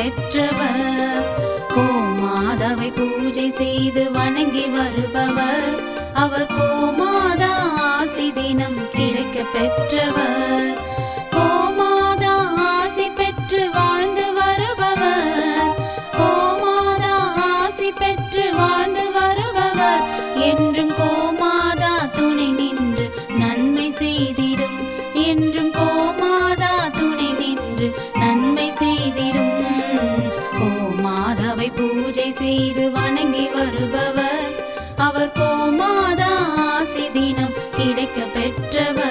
பெற்றவர். கோமாதாவை பூஜை செய்து வணங்கி வருபவர், அவர் கோமாதா ஆசி தினம் கிடைக்க பெற்றவர். கோமாதா ஆசி பெற்று வாழ்ந்து வருபவர், கோமாதா ஆசி பெற்று வாழ்ந்து வருபவர், என்றும் கோமாதா துணை நின்று நன்மை செய்திடும், என்றும் கோமாதா துணை நின்று நன்மை செய்திடும். கோமாதாவை பூஜை செய்து வணங்கி வருபவர், அவர் கோமாதா ஆசி தினம் கிடைக்க பெற்றவர்.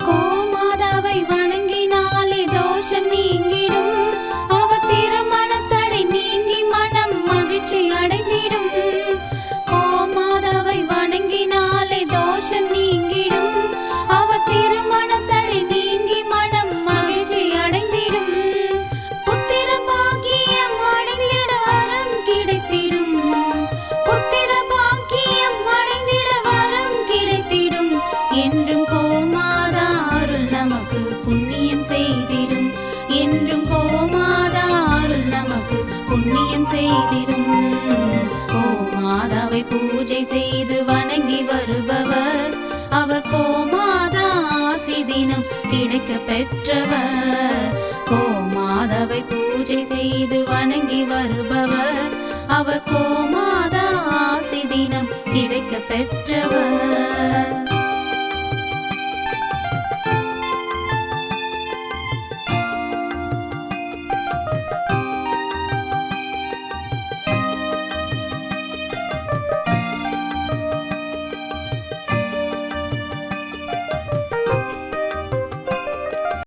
கோமாதாவை வணங்கினாலே தோஷம் நீங்கிடும், அவர் திருமணத்தடை நீங்கி மனம் மகிழ்ச்சி அடைந்திடும். கோமாதாவை வணங்கினாலே தோஷம் நீங்கிடும், அவர் திருமணத்தடை நீங்கி மனம் மகிழ்ச்சி அடைந்திடும். புத்திர பாக்கியம் அடைந்திட வரம் கிடைத்திடும், புத்திர பாக்கியம் அடைந்திட வரம் கிடைத்திடும். என்றும் கோமாதா அருள் நமக்கு புண்ணியம் செய்திடும், என்றும் கோமாதா அருள் நமக்கு புண்ணியம் செய்திடும். கோமாதாவை பூஜை செய்து வணங்கி வருபவர், அவர் கோமாதா ஆசி தினம் கிடைக்க பெற்றவர். கோமாதாவை பூஜை செய்து வணங்கி வருபவர், அவர் கோமாதா ஆசி தினம் கிடைக்க பெற்றவர்.